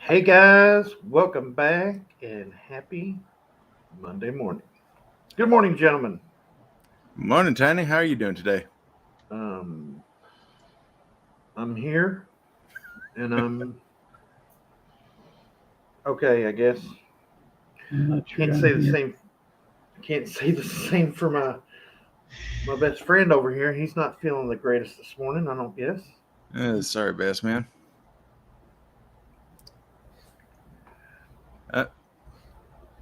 Hey guys, welcome back and happy Monday morning. Good morning, gentlemen. Morning, Tiny. How are you doing today? Um, I'm here and I'm okay, I guess. I'm not sure Can't I'm say the here. same. Can't say the same for my best friend over here. He's not feeling the greatest this morning. I don't guess. Sorry, Bass Man. Uh,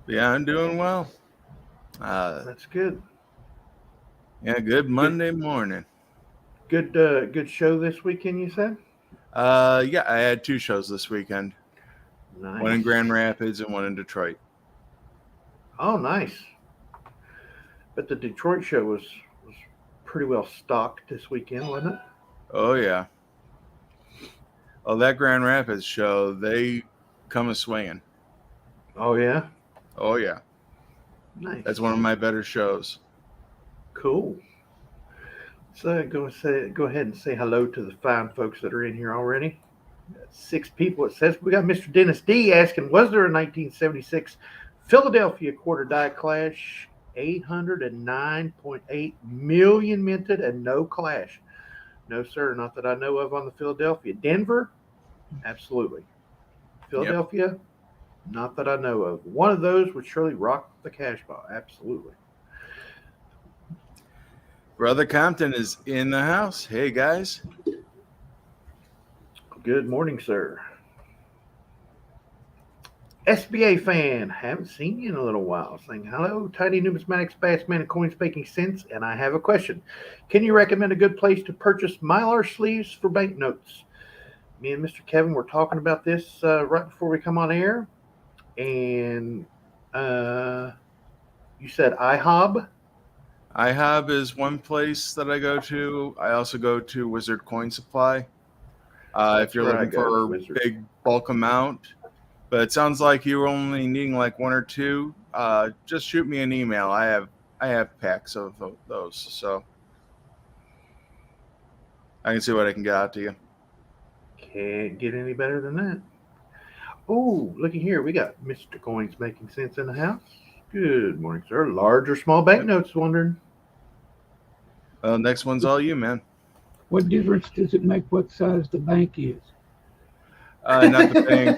yeah, I'm doing well. Uh, That's good. yeah, good Good, Monday morning. good show this weekend. You said Yeah, I had two shows this weekend. One nice. in Grand Rapids and one in Detroit. Oh, nice. But the Detroit show was pretty well stocked this weekend, wasn't it? Oh yeah. Oh, that Grand Rapids show, they come a swinging. Oh yeah, Oh yeah, nice, that's one of my better shows. cool. So go ahead and say hello to the fine folks that are in here already. Got 6 people. It says we got Mr. Dennis D asking, was there a 1976 Philadelphia quarter die clash? 809.8 million minted and no clash. No, sir, not that I know of on the Philadelphia. Denver, absolutely. Yep. Philadelphia, not that I know of. One of those would surely rock the cash ball. Absolutely. Brother Compton is in the house. Hey guys. Good morning, sir. SBA fan, haven't seen you in a little while. Saying hello, Tiny Numismatics, Bassman, and Coins Making Sense. And I have a question. Can you recommend a good place to purchase Mylar sleeves for banknotes? Me and Mr. Kevin were talking about this right before we come on air. And you said IHOB? IHOB is one place that I go to. I also go to Wizard Coin Supply. If That's you're where I looking go, for a Wizard. big bulk amount, but it sounds like you were only needing like one or two. Just shoot me an email. I have packs of those, so I can see what I can get out to you. Can't get any better than that. Oh, looky here. We got Mr. Coins Making Sense in the house. Good morning, sir. Large or small Yep. banknotes, wondering. Next one's all you, man. What difference does it make what size the bank is? Not the thing.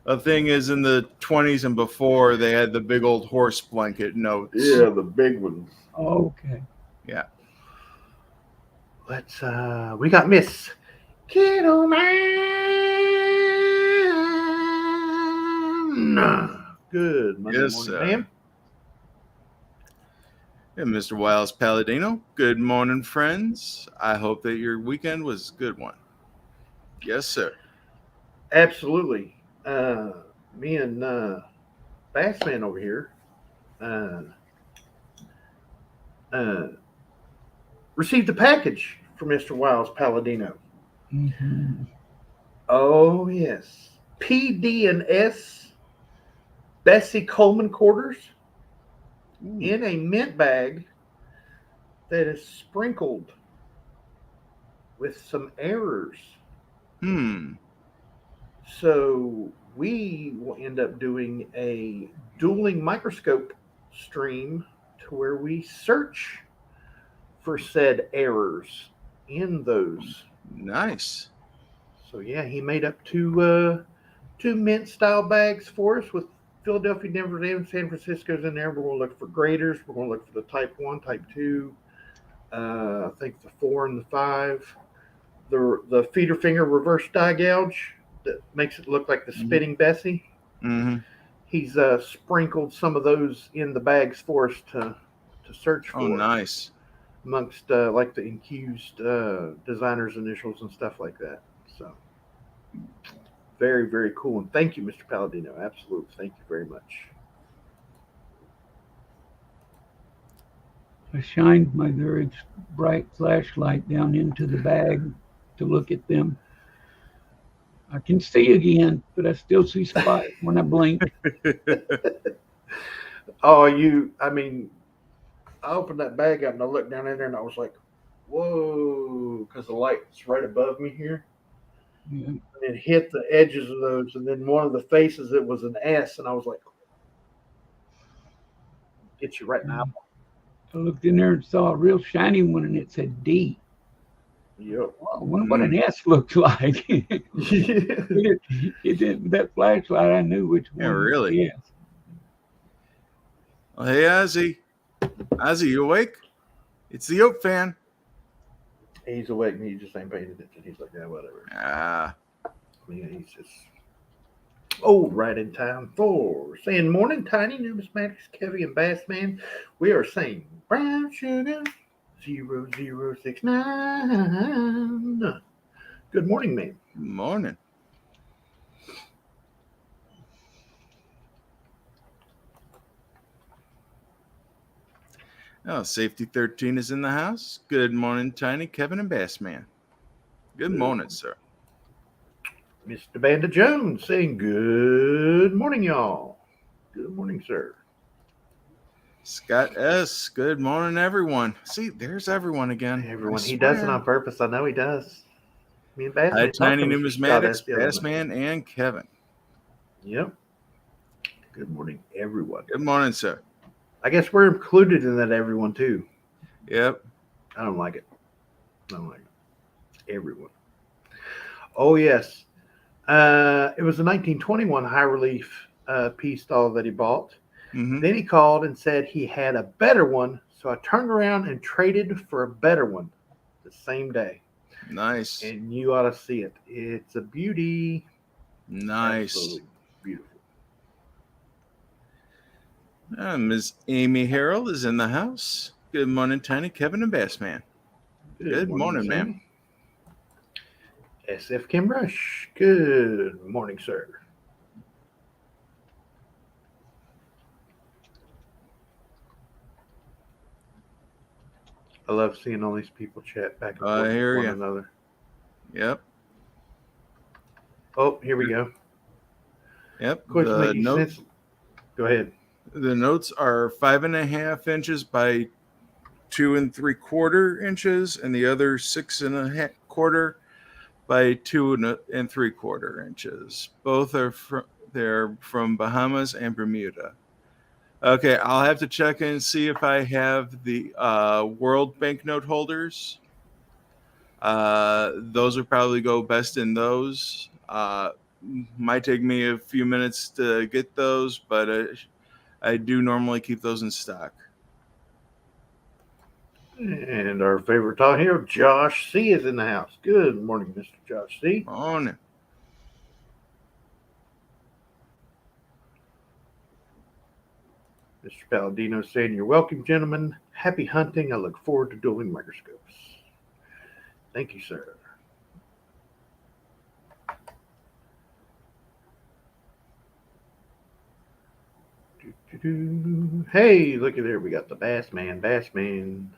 The thing is, in the 20s and before, they had the big old horse blanket notes. Yeah, the big ones. Okay. Yeah. Let's we got Miss Kittleman. Good Monday Yes, morning, sir. ma'am. Hey, Mr. Wiles Palladino. Good morning, friends. I hope that your weekend was a good one. Yes, sir. Absolutely. Me and Bassman over here uh, uh, received a package from Mr. Wiles Palladino. Mm-hmm. Oh yes, PD&S Bessie Coleman quarters Ooh. in a mint bag that is sprinkled with some errors. Hmm. So we will end up doing a dueling microscope stream to where we search for said errors in those. Nice. So yeah, he made up two mint style bags for us with Philadelphia, Denver, and San Francisco's in there. We're going to look for graders. We're going to look for the Type 1, Type 2, I think the 4 and the 5. The feeder finger reverse die gouge that makes it look like the spitting Bessie. Mm-hmm. He's sprinkled some of those in the bags for us to search for. Oh, nice. Amongst like the accused designers' initials and stuff like that. So very, very cool. And thank you, Mr. Palladino. Absolutely. Thank you very much. I shined my very bright flashlight down into the bag to look at them. I can see again, but I still see spots when I blink. Oh, I mean, I opened that bag up and I looked down in there and I was like, whoa, because the light's right above me here. Yeah. and it hit the edges of those, and then one of the faces it was an S, and I was like, "Get you right now." I looked in there and saw a real shiny one, and it said D. Yep. Well, I wonder what an S looked like. Yeah. It didn't. That flashlight, I knew which one. Yeah, really? Yes. Well, hey, Ozzy. Ozzy, you awake? It's the Oak fan. He's awake, and he just ain't paying attention. He's like, "Yeah, whatever." Ah, Yeah, he's just right in time for saying morning, Tiny, Numismatics, Kevy, and Bassman. We are saying brown sugar 0069. Good morning, man. good morning. Oh, Safety 13 is in the house. Good morning, Tiny, Kevin, and Bassman. Good morning, sir. Mr. Banda Jones saying good morning, y'all. Good morning, sir. Scott S. Good morning, everyone. See, there's everyone again. Everyone, I he does it swear. on purpose. I know he does. Me and Hi, Bassman. Tiny talked to Mr. Scott S Numismatics, the other night. Bassman, and Kevin. Yep. Good morning, everyone. Good morning, sir. I guess we're included in that everyone too. Yep. I don't like it. I don't like it. Everyone. Oh yes. It was a 1921 high relief piece doll that he bought. Mm-hmm. Then he called and said he had a better one, so I turned around and traded for a better one the same day. Nice. And you ought to see it. It's a beauty. Nice. Absolutely beautiful. Ms. Amy Harrell is in the house. Good morning, Tiny, Kevin, and Bassman. Good morning, ma'am. SF Kim Rush. Good morning, sir. I love seeing all these people chat back and forth hear with ya. one another. Yep. Oh, here we go. Yep. Of course, The making sense. Go ahead. The notes are 5.5 inches by 2 3/4 inches, and the other 6.25 by 2 3/4 inches. Both are they're from Bahamas and Bermuda. Okay, I'll have to check and see if I have the world banknote holders. Those would probably go best in those. Might take me a few minutes to get those, but I do normally keep those in stock. And our favorite talk hero, Josh C, is in the house. Good morning, Mr. Josh C. On. Mr. Palladino saying, "You're welcome, gentlemen. Happy hunting. I look forward to dueling microscopes." Thank you, sir. Hey, look at there. We got the Bassman. Bassman.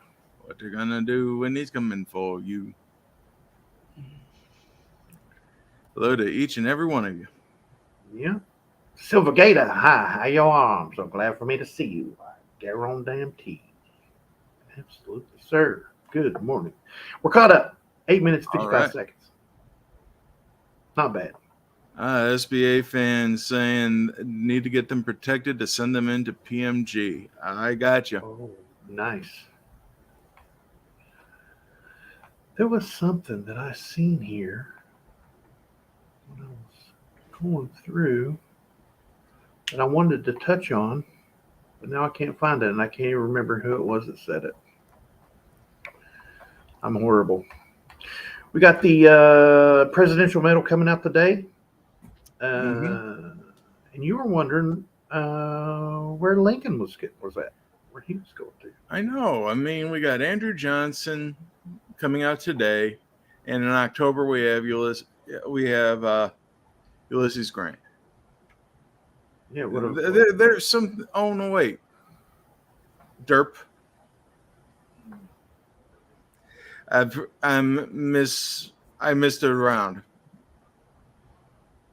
What they're gonna do when he's coming for you. Hello to each and every one of you. Yeah. Silver Gator. Hi. How your arms? So glad for me to see you. Garon damn tea. Absolutely, sir. Good morning. We're caught up. 8 minutes, 55 seconds. Not bad. SBA fans saying need to get them protected to send them into PMG. I got you. Oh, nice. There was something that I seen here when I was going through that I wanted to touch on, but now I can't find it, and I can't even remember who it was that said it. I'm horrible. We got the presidential medal coming out today. And you were wondering where Lincoln was at, where he was going to. I know. I mean, we got Andrew Johnson coming out today, and in October we have Ulysses Grant. Yeah, there's some. Oh no, wait, Derp. I missed it around.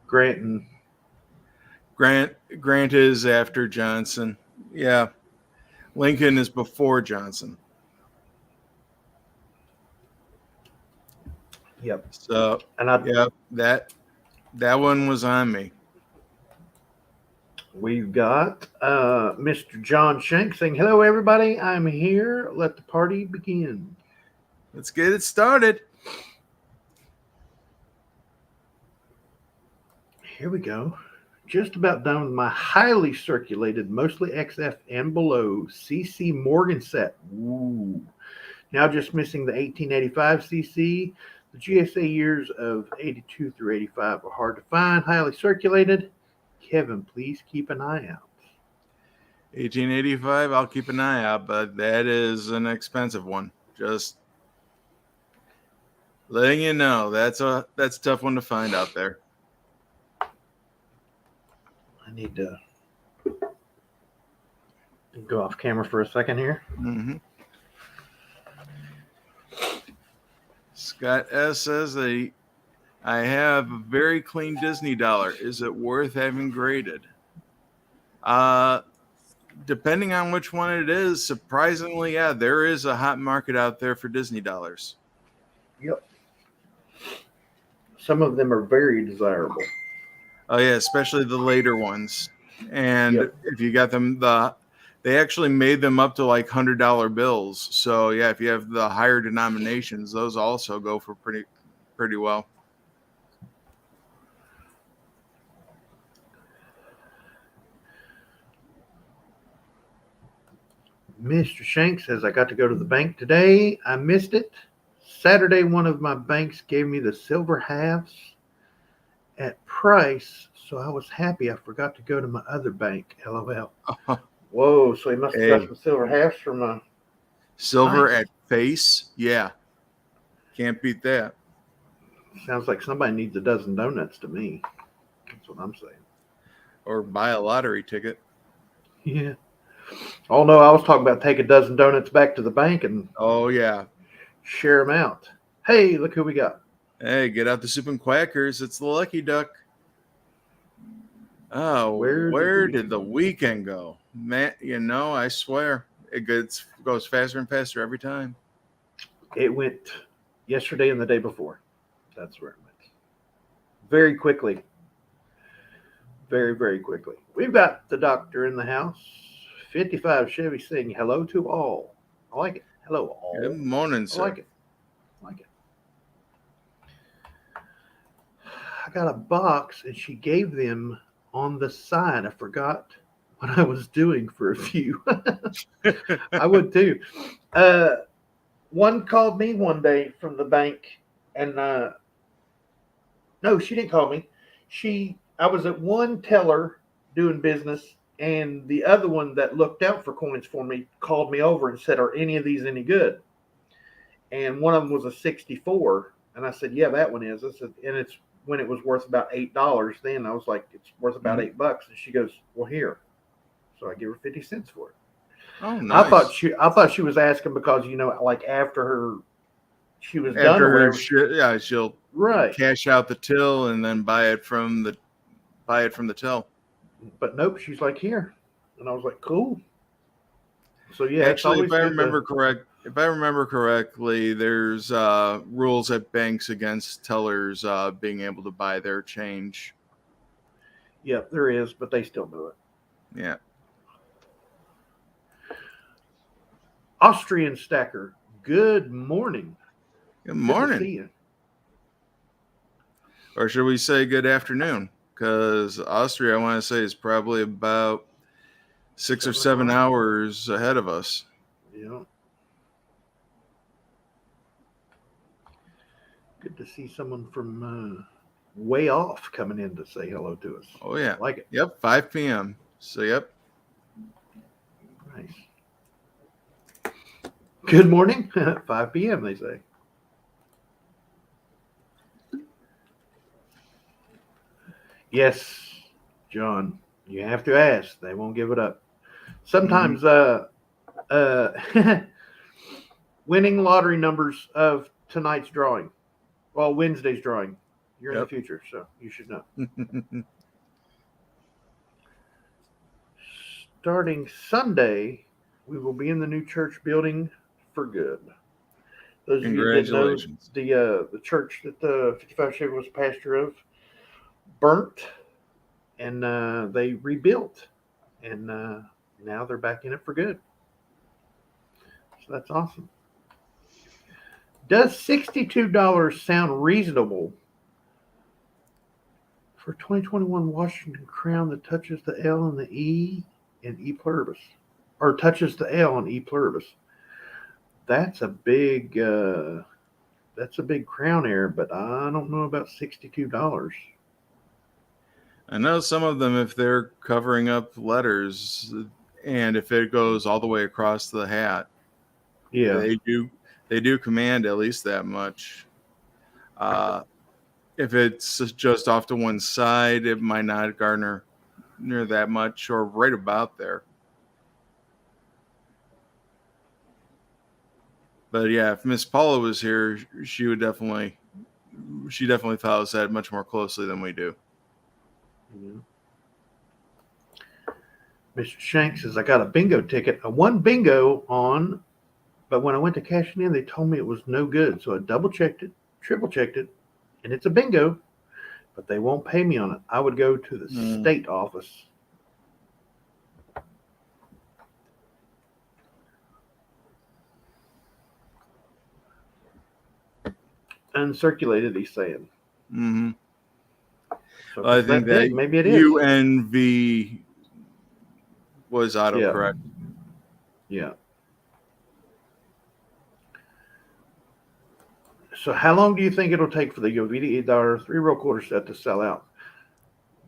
Grant is after Johnson. Yeah. Lincoln is before Johnson. Yep. So And yeah, that one was on me. we've got Mr. John Shank saying, "Hello, everybody. I'm here. Let the party begin." Let's get it started. Here we go. Just about done with my highly circulated, mostly XF and below CC Morgan set. Ooh. Now just missing the 1885 CC. The GSA years of 82 through 85 are hard to find, highly circulated. Kevin, please keep an eye out. 1885, I'll keep an eye out, but that is an expensive one. Just letting you know, that's a tough one to find out there. I need to go off camera for a second here. Mm-hmm. Scott S says I have a very clean Disney dollar. Is it worth having graded? Depending on which one it is, surprisingly, yeah, there is a hot market out there for Disney dollars. Yep. Some of them are very desirable. Oh yeah, especially the later ones. And Yep. if you got them, they actually made them up to like $100 bills. So yeah, if you have the higher denominations, those also go for pretty well. Mr. Shank says, I got to go to the bank today. I missed it. Saturday, one of my banks gave me the silver halves at price, so I was happy I forgot to go to my other bank. LOL. Whoa, so he must have got some silver halves from a silver nice. At face. Yeah. Can't beat that. Sounds like somebody needs a dozen donuts to me. That's what I'm saying. Or buy a lottery ticket. Yeah. Oh no, I was talking about take a dozen donuts back to the bank and share them out. Hey, look who we got. Hey, get out the soup and quackers. It's the Lucky Duck. Oh, where did the weekend go? Man, I swear it goes faster and faster every time. It went yesterday and the day before. That's where it went. Very quickly. Very, very quickly. We've got the doctor in the house. 55 Chevy saying hello to all. I like it. Hello, all. Good morning, sir. I like it. I got a box and she gave them on the side. I forgot what I was doing for a few. I would too. One called me one day from the bank and no, she didn't call me. I was at one teller doing business, and the other one that looked out for coins for me called me over and said, "Are any of these any good?" And one of them was a 64, and I said, "Yeah, that one is." I said, and it's when it was worth about $8. Then I was like, "It's worth about $8." And she goes, "Well, here." So I give her 50 cents for it. Oh, nice. I thought she was asking because like after she was done or whatever. She'll right cash out the till and then buy it from the till. But nope, she's like, here, and I was like, cool. So yeah, actually, if I remember correctly, there's rules at banks against tellers being able to buy their change. Yeah, there is, but they still do it. Yeah. Austrian Stacker, good morning. Good morning. Good to see you. Or should we say good afternoon? Because Austria, I want to say, is probably about 6 or 7 hours ahead of us. Yeah. Good to see someone from way off coming in to say hello to us. Oh, yeah. I like it. Yep, 5 p.m. So, yep. Nice. Good morning. 5 p.m., they say. Yes, John, you have to ask. They won't give it up. Sometimes winning lottery numbers of tonight's drawing. Well, Wednesday's drawing. You're in the future, so you should know. Starting Sunday, we will be in the new church building for good. Those of you that didn't know, Congratulations. the church that the 55 Chevy was pastor of burnt, and they rebuilt, and now they're back in it for good. So that's awesome. Does $62 sound reasonable for 2021 Washington Crown that touches the L and the E in E pluribus, or touches the L in E pluribus? That's a big crown error, but I don't know about $62. I know some of them, if they're covering up letters, and if it goes all the way across the hat, Yeah, they do command at least that much. If it's just off to one side, it might not garner near that much, or right about there. But yeah, if Miss Paula was here, she definitely follows that much more closely than we do. yeah. Mr. Shanks says, I got a bingo ticket. I won bingo on, but when I went to cash it in, they told me it was no good. So I double checked it, triple checked it, and it's a bingo, but they won't pay me on it. I would go to the state office. Uncirculated, he's saying. Mm-hmm. So I think that big, maybe it is. UNV was autocorrect. Yeah. So how long do you think it'll take for the $88 3-roll quarter set to sell out?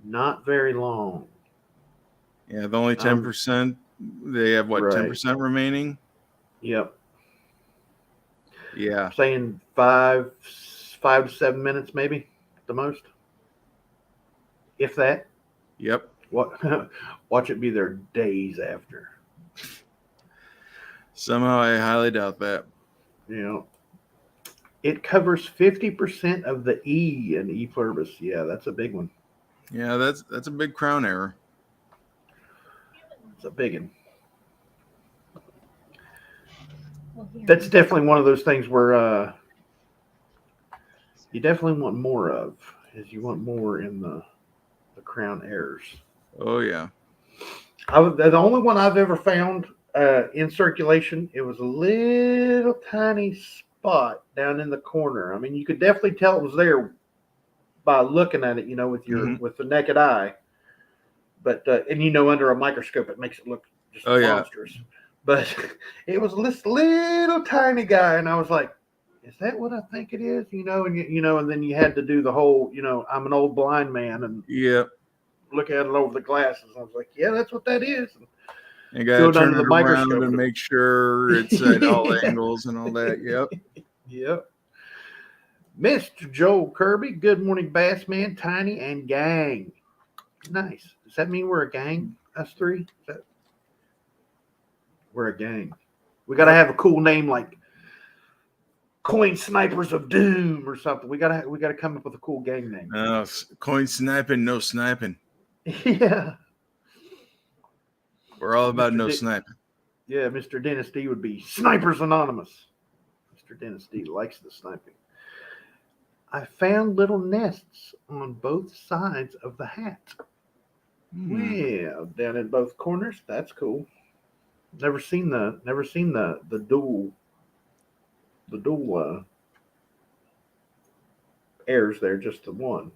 Not very long. Yeah, the only 10%. They have what, right. 10% remaining? Yep. Yeah. I'm saying 5 to 7 minutes, maybe at the most, if that. Yep. Watch it be there days after. Somehow I highly doubt that. You know, it covers 50% of the E in E pluribus. Yeah, that's a big one. Yeah, that's a big crown error. It's a big one. That's definitely one of those things where you definitely want more of, is you want more in the crown errors. Oh yeah. The only one I've ever found in circulation, it was a little tiny spot down in the corner. I mean, you could definitely tell it was there by looking at it, you know, with your with the naked eye. But and you know, under a microscope, it makes it look just monstrous. Yeah. But it was this little tiny guy, and I was like, "Is that what I think it is?" You know, and and then you had to do the whole, I'm an old blind man, and look at it over the glasses. I was like, "Yeah, that's what that is." And you got to turn it around and make sure it's at all angles and all that. Yep. Yep. Mr. Joel Kirby, good morning, Bass Man, Tiny, and gang. Nice. Does that mean we're a gang? Us three? We're a gang. We got to have a cool name like Coin Snipers of Doom or something. We got to come up with a cool gang name. Coin sniping, no sniping. Yeah. We're all about no sniping. Yeah, Mr. Dennis D would be Snipers Anonymous. Mr. Dennis D likes the sniping. I found little nests on both sides of the hat. Yeah, down in both corners. That's cool. Never seen the dual airs there, just the one.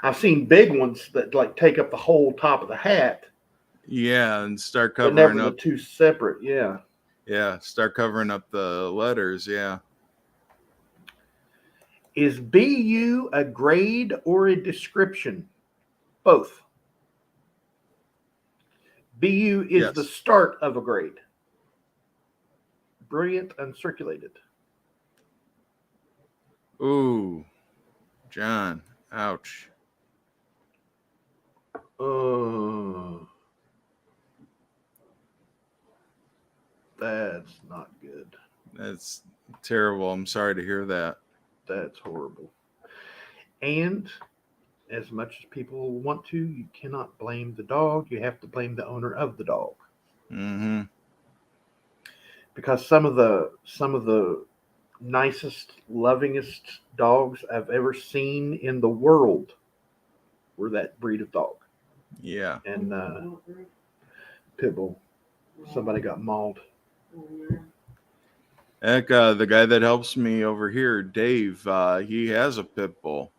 I've seen big ones that like take up the whole top of the hat. Yeah, and start covering but never up the two separate. Yeah. Yeah, start covering up the letters. Yeah. Is BU a grade or a description? Both. BU is the start of a grade. Brilliant uncirculated. Ooh, John. Ouch. That's not good. That's terrible. I'm sorry to hear that. That's horrible. And as much as people want to, you cannot blame the dog. You have to blame the owner of the dog. Mm-hmm. Because some of the nicest, lovingest dogs I've ever seen in the world were that breed of dog. Yeah. And pit bull. Somebody got mauled. Heck, the guy that helps me over here, Dave, he has a pit bull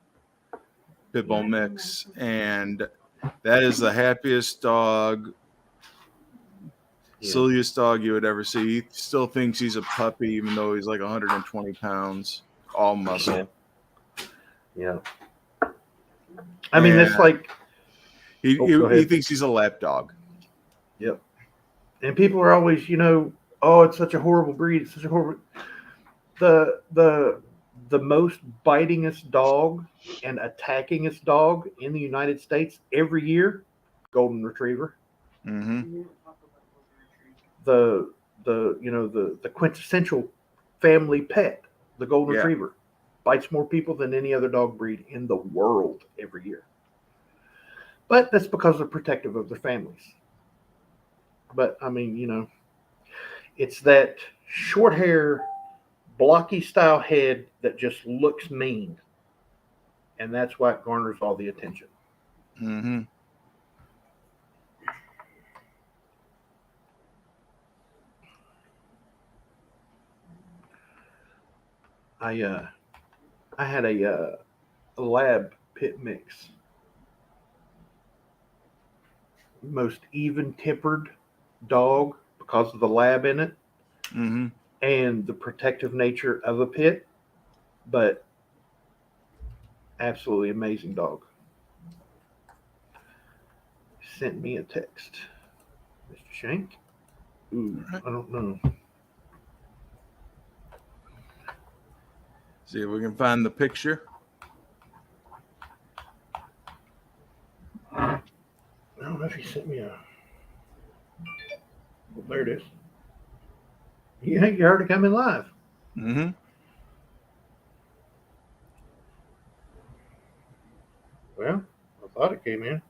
mix, and that is the happiest dog, Yeah. silliest dog you would ever see. He still thinks he's a puppy, even though he's like 120 pounds, all muscle. Yeah. I mean, that's like he go ahead. thinks he's a lap dog. Yep. And people are always, oh, it's such a horrible breed. It's such a horrible. The most bitingest dog and attackingest dog in the United States every year, golden retriever. Mm-hmm. The quintessential family pet, the golden retriever, bites more people than any other dog breed in the world every year. But that's because they're protective of their families. But I mean, it's that short hair, blocky style head that just looks mean, and that's why it garners all the attention. Mm-hmm. I had a lab pit mix, most even tempered dog because of the lab in it. Mm-hmm. And the protective nature of a pit, but absolutely amazing dog. Sent me a text. Mr. Shank? Ooh, I don't know. See if we can find the picture. I don't know if he sent me a... Well, there it is. You think you already coming live? Mm-hmm. Well, I thought it came in.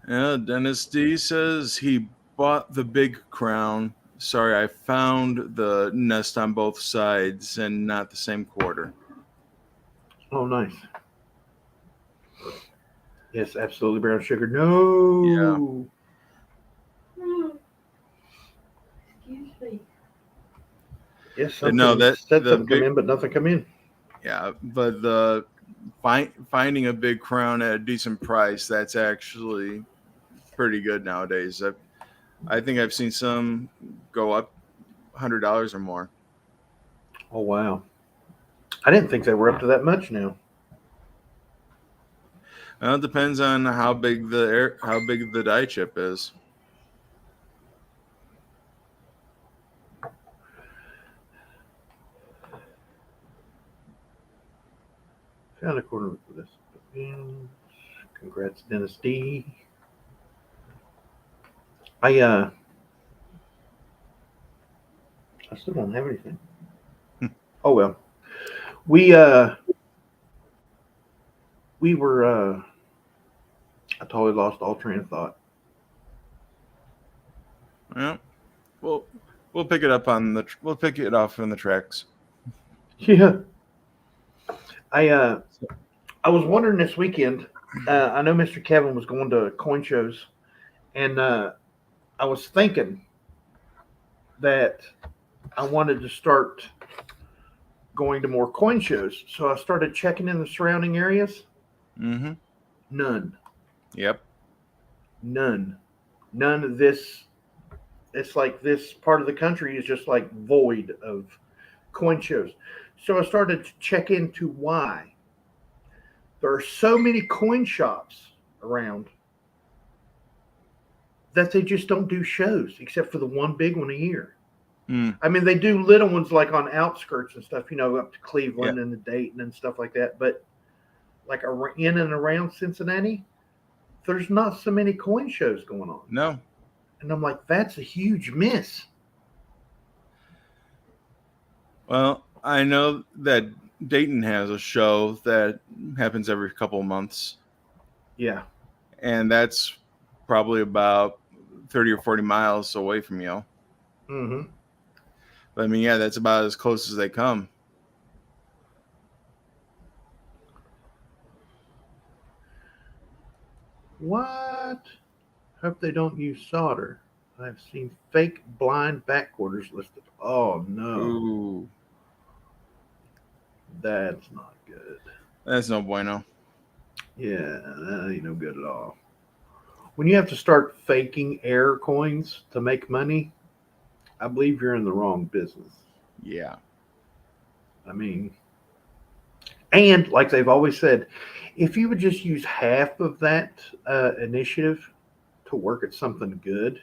Yeah, Dennis D says he bought the big crown. Sorry, I found the nest on both sides and not the same quarter. Oh, nice. Yes, absolutely brown sugar. No. Yeah. Excuse me. Yes, But no, that said the something big, come in, but nothing come in. yeah, but the finding a big crown at a decent price, that's actually pretty good nowadays. I think I've seen some go up $100 or more. Oh, wow. I didn't think they were up to that much now. Well, it depends on how big the die chip is. Found a corner for this. Congrats, Dennis D. I still don't have anything. Oh well. We were I totally lost all train of thought. Yeah. We'll pick it up we'll pick it off on the tracks. Yeah. I was wondering this weekend. I know Mr. Kevin was going to coin shows, and I was thinking that I wanted to start going to more coin shows. So I started checking in the surrounding areas. Mm-hmm. None. Yep. None of this. It's like this part of the country is just like void of coin shows. So I started to check into why. There are so many coin shops around that they just don't do shows except for the one big one a year. Mm. I mean, they do little ones like on outskirts and stuff, up to Cleveland and the Dayton and stuff like that. But like in and around Cincinnati, there's not so many coin shows going on. No. And I'm like, that's a huge miss. Well, I know that Dayton has a show that happens every couple of months. Yeah. And that's probably about 30 or 40 miles away from you. Mm-hmm. But I mean, yeah, that's about as close as they come. What? Hope they don't use solder. I've seen fake blind back quarters listed. Oh no, Ooh, that's not good. that's no bueno. Yeah, that ain't no good at all. When you have to start faking air coins to make money, I believe you're in the wrong business. Yeah. I mean, and like they've always said, if you would just use half of that initiative to work at something good,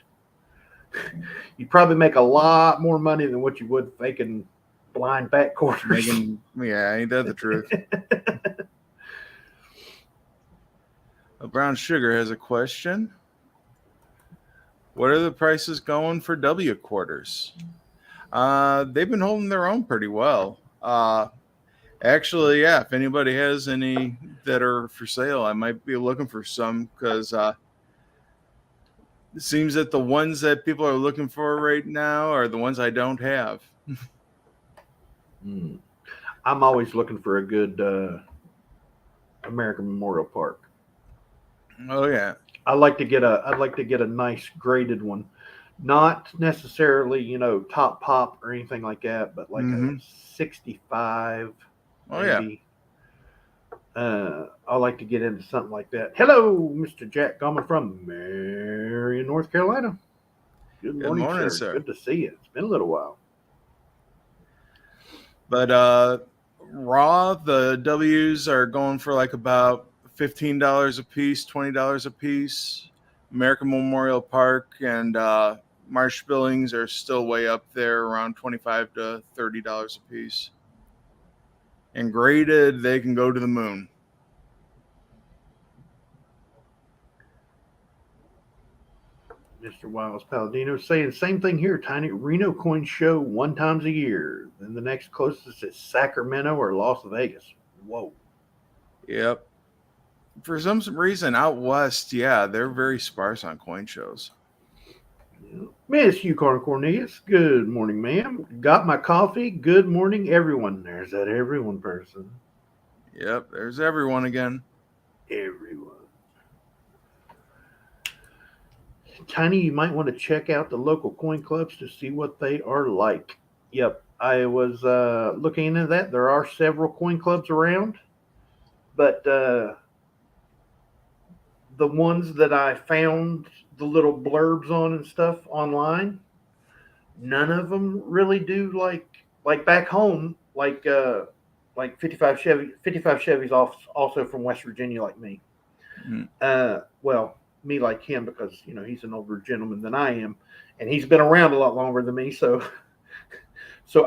you'd probably make a lot more money than what you would faking blind back quarters. Yeah, ain't that the truth? Brown Sugar has a question. What are the prices going for W quarters? They've been holding their own pretty well. Actually, yeah, if anybody has any that are for sale, I might be looking for some because it seems that the ones that people are looking for right now are the ones I don't have. Hmm. I'm always looking for a good American Memorial Park. Oh yeah. I'd like to get a nice graded one, not necessarily top pop or anything like that, but like a Mm-hmm. 65 Oh yeah. maybe. I like to get into something like that. Hello, Mr. Jack Gommer from Marion, North Carolina. Good Good morning, morning, sir. sir. Good to see you. It's been a little while. But raw, the W's are going for like about $15 a piece, $20 a piece. American Memorial Park and Marsh Billings are still way up there, around $25 to $30 a piece. And graded, they can go to the moon. Mr. Wiles Palladino saying same thing here. Tiny Reno coin show one times a year. Then the next closest is Sacramento or Las Vegas. Whoa. Yep. For some reason, out west, yeah, they're very sparse on coin shows. Yeah. Miss Yukon Cornelius, good morning, ma'am. Got my coffee. Good morning, everyone. There's that everyone person. Yep, there's everyone again. Everyone. Tiny, you might want to check out the local coin clubs to see what they are like. Yep, I was looking into that. There are several coin clubs around, but the ones that I found the little blurbs on and stuff online, none of them really do like back home, like 55 Chevy's also from West Virginia like me. Mm. Well, me like him because he's an older gentleman than I am, and he's been around a lot longer than me. So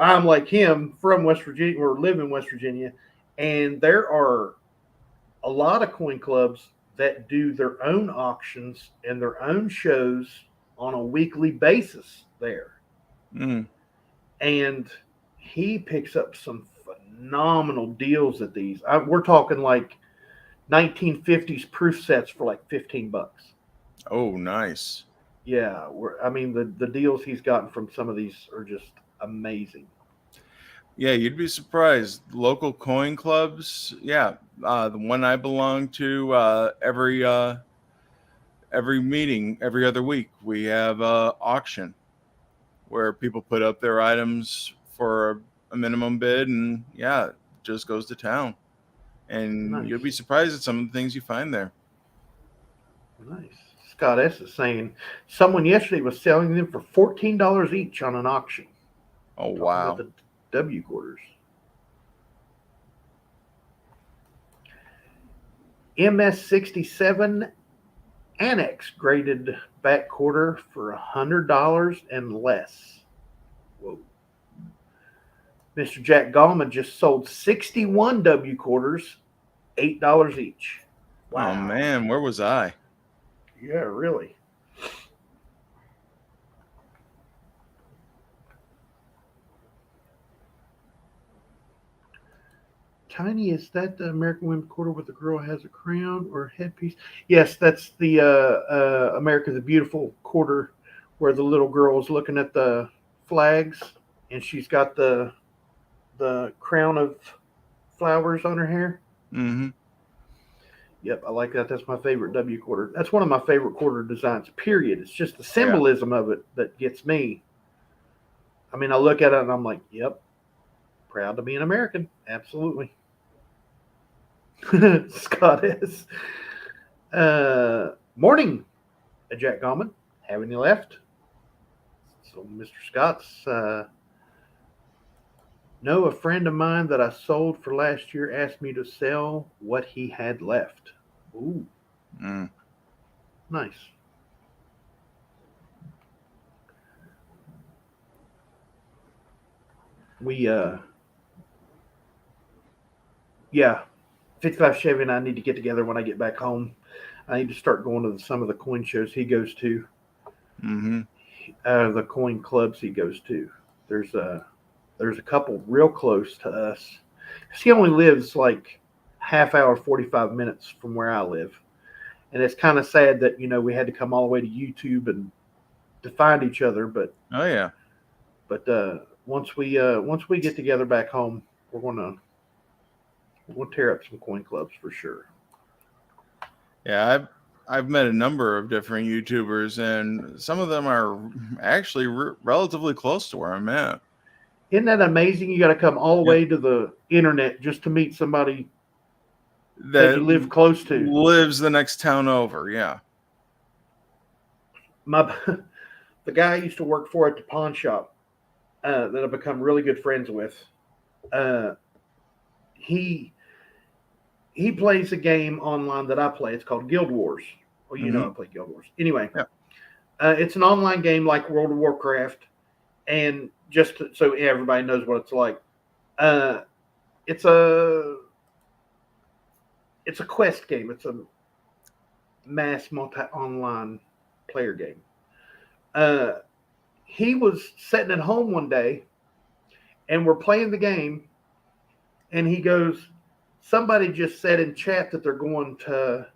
I'm like him from West Virginia or live in West Virginia, and there are a lot of coin clubs that do their own auctions and their own shows on a weekly basis there, Mm. and he picks up some phenomenal deals at these. We're talking like 1950s proof sets for like $15. Oh, nice. Yeah, I mean the deals he's gotten from some of these are just amazing. Yeah, you'd be surprised. Local coin clubs, yeah. The one I belong to, every meeting, every other week, we have auction where people put up their items for a minimum bid, and yeah, it just goes to town. And you'll be Nice, surprised at some of the things you find there. nice. Scott S is saying someone yesterday was selling them for $14 each on an auction. Oh Talking about wow. the W quarters. MS-67 Annex graded back quarter for $100 and less. Whoa. Mr. Jack Gallman just sold 61 W quarters, $8 each. Oh Wow. man, where was I? Yeah, really. Tiny, is that the American Women Quarter where the girl has a crown or a headpiece? Yes, that's the America the Beautiful quarter where the little girl is looking at the flags and she's got the crown of flowers on her hair. Mm-hmm. Yep, I like that. That's my favorite W quarter. That's one of my favorite quarter designs, period. It's just the Yeah. symbolism of it that gets me. I mean, I look at it and I'm like, yep, proud to be an American. Absolutely. Scott is. Morning, Jack Gallman. Haven't you left? So, Mr. Scott's. No, a friend of mine that I sold for last year asked me to sell what he had left. Ooh, Mm. nice. We, yeah, 55 Chevy and I need to get together when I get back home. I need to start going to some of the coin shows he goes to, Mm-hmm. the coin clubs he goes to. There's a couple real close to us. 'Cause he only lives like half hour, 45 minutes from where I live. And it's kind of sad that, we had to come all the way to YouTube and to find each other. But Oh yeah. once we get together back home, we're gonna tear up some coin clubs for sure. Yeah, I've met a number of different YouTubers, and some of them are actually relatively close to where I'm at. Isn't that amazing? You got to come all the Yep. way to the internet just to meet somebody that you live close to. Lives the next town over. Yeah. The guy I used to work for at the pawn shop, that I've become really good friends with, he plays a game online that I play. It's called Guild Wars. Well, I play Guild Wars. Anyway, Yeah. It's an online game like World of Warcraft, and just so everybody knows what it's like, it's a quest game. It's a mass multi-online player game. He was sitting at home one day, and we're playing the game, and he goes, somebody just said in chat that they're going to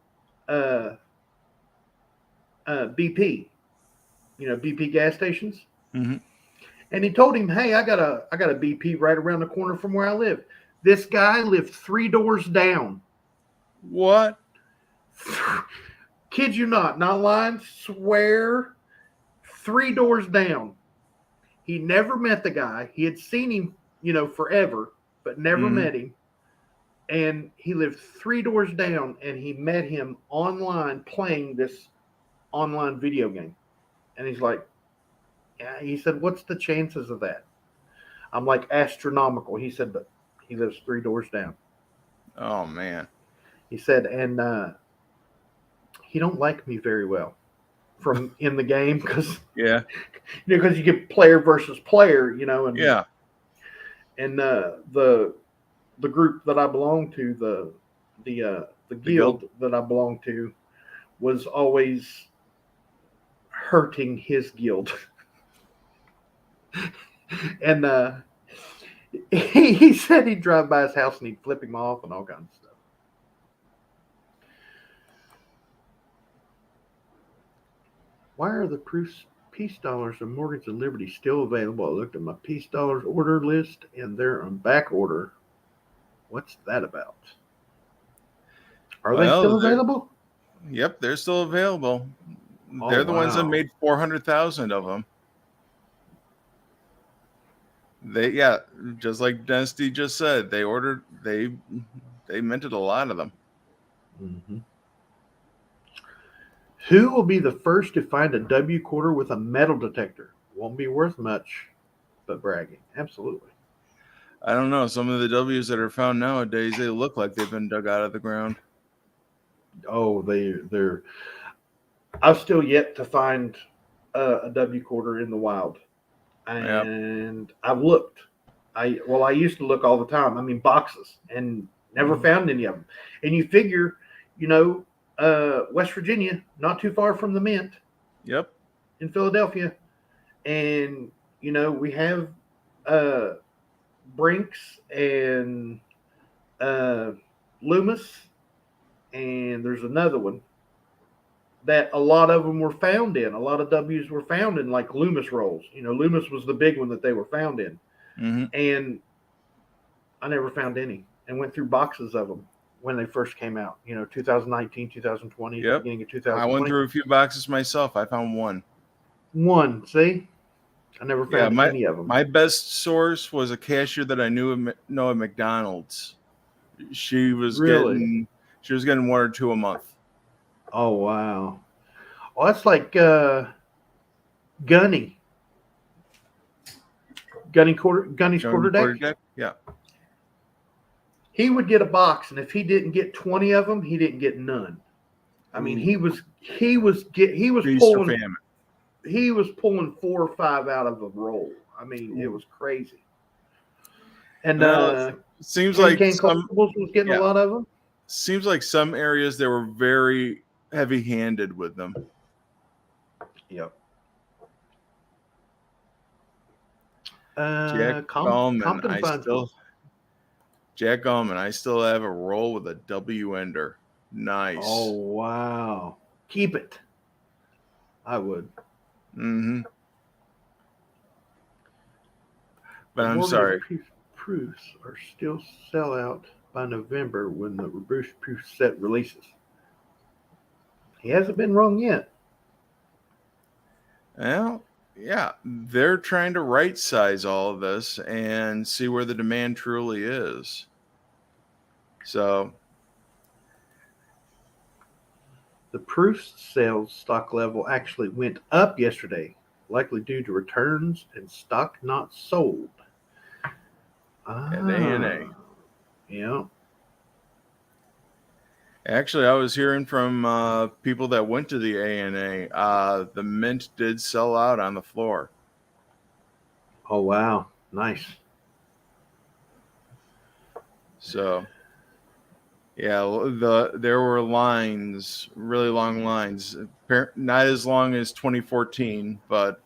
BP, BP gas stations. Mm-hmm. And he told him, hey, I got a BP right around the corner from where I live. This guy lived 3 doors down. What? Kid you not lying, swear, 3 doors down. He never met the guy. He had seen him, forever, but never met him. And he lived 3 doors down, and he met him online playing this online video game. And he's like, yeah, he said, what's the chances of that? I'm like, astronomical. He said, but he lives 3 doors down. Oh man. He said, and he don't like me very well from in the game because Yeah. because you get player versus player, and Yeah. And the group that I belong to, the guild that I belong to, was always hurting his guild. And he said he'd drive by his house and he'd flip him off and all kinds of stuff. Why are the peace dollars and Mortgage and Liberty still available? I looked at my peace dollars order list and they're on back order. What's that about? Are they still available? Yep, they're still available. Oh, They're the ones that wow. made 400,000 of them. Just like Density just said, they minted a lot of them. Mm-hmm. Who will be the first to find a W quarter with a metal detector? Won't be worth much, but bragging. Absolutely. I don't know. Some of the W's that are found nowadays, they look like they've been dug out of the ground. Oh, they're. I've still yet to find a W quarter in the wild, and I've looked. I used to look all the time. I mean, boxes, and never found any of them. And you figure, West Virginia, not too far from the Mint. Yep. In Philadelphia, and we have Brinks and Loomis, and there's another one that a lot of them were found in. A lot of W's were found in, like Loomis rolls. Loomis was the big one that they were found in. Mm-hmm. And I never found any and went through boxes of them. when they first came out. 2019, 2020, Yep. beginning of I 2020. went through a few boxes myself. I found one. One. See, I never Yeah, found any of them. my best source was a cashier that I know at McDonald's. She was Really? getting one or two a month. Oh wow. Well, that's like Gunny's Johnny quarterdeck. Quarterdeck? Yeah. He would get a box, and if he didn't get 20 of them, he didn't get none. I mean, Ooh. he was Feast or famine. he was pulling 4 or 5 out of a roll. I mean, it Ooh. was crazy. And Well, it seems Ken like Collectibles was getting a lot of them. seems like some areas they were very heavy-handed with them. Yep. Jack Compton Gallman, finds them. Jack Gallman, I still have a roll with a W ender. Nice. Oh wow! Keep it. I would. Mm-hmm. But The I'm Morgan sorry. proofs are still sell out by November when the Bruce proof set releases. He hasn't been wrong yet. Well, yeah, they're trying to right size all of this and see where the demand truly is. So, The proof sales stock level actually went up yesterday, likely due to returns and stock not sold. and A&A. Yeah. Actually, I was hearing from people that went to the A&A. The mint did sell out on the floor. Oh wow! Nice. So, yeah, there were lines, really long lines. Not as long as 2014, but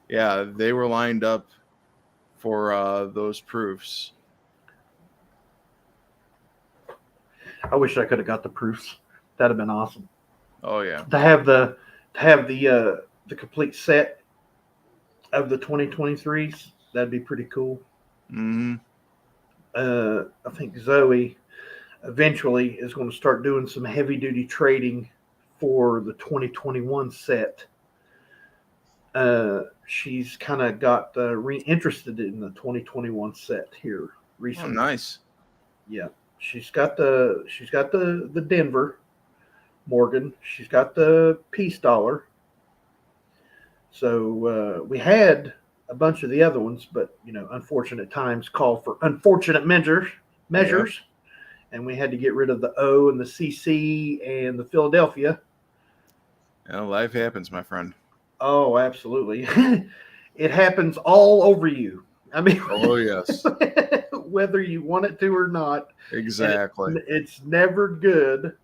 yeah, they were lined up for those proofs. I wish I could have got the proofs. That'd have been awesome. Oh yeah. To have the complete set of the 2023s. That'd be pretty cool. Mm-hmm. I think Zoey eventually is going to start doing some heavy duty trading for the 2021 set. She's kind of got reinterested in the 2021 set here recently. Oh, nice. Yeah, she's got the Denver Morgan. She's got the Peace Dollar. So we had a bunch of the other ones, but unfortunate times call for unfortunate measures, Yep. and we had to get rid of the O and the CC and the Philadelphia. Well, life happens, my friend. Oh, absolutely. It happens all over you. I mean, Oh yes. whether you want it to or not. Exactly. It's never good.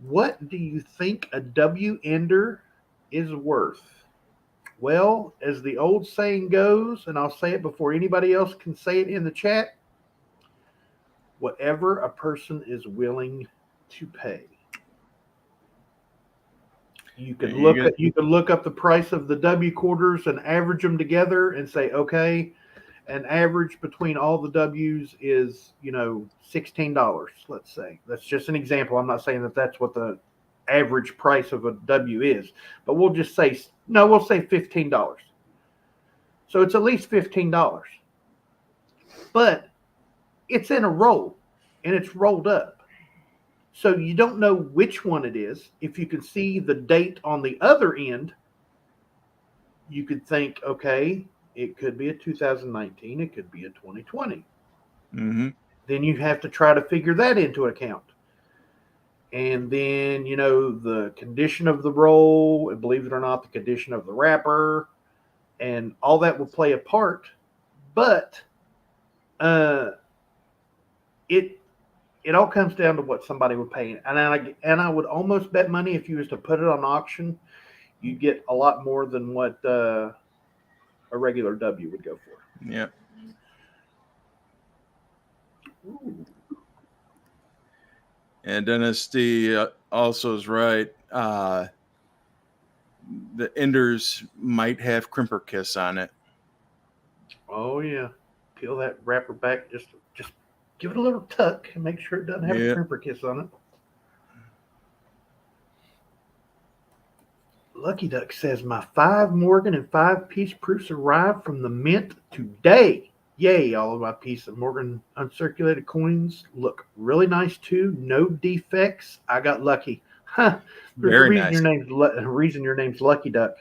What do you think a W ender is worth? Well, as the old saying goes, and I'll say it before anybody else can say it in the chat, whatever a person is willing to pay. You can look up the price of the W quarters and average them together and say, okay, an average between all the W's is, $16, let's say. That's just an example. I'm not saying that that's what the average price of a W is, but we'll say $15. So it's at least $15. But it's in a roll and it's rolled up. So you don't know which one it is. If you can see the date on the other end, you could think, okay, it could be a 2019, it could be a 2020. Mm-hmm. Then you have to try to figure that into account. And then, the condition of the roll, and believe it or not, the condition of the wrapper, and all that will play a part. But it all comes down to what somebody would pay. And I would almost bet money if you was to put it on auction, you'd get a lot more than what a regular W would go for. Yep. Ooh. And Dennis D also is right. The enders might have crimper kiss on it. Oh yeah, peel that wrapper back just give it a little tuck and make sure it doesn't have a Yeah. trimper kiss on it. Lucky Duck says my 5 Morgan and 5 piece proofs arrived from the mint today. Yay, all of my piece of Morgan uncirculated coins look really nice too. No defects. I got lucky. Huh. There's Very a reason nice. your name's Lucky Duck.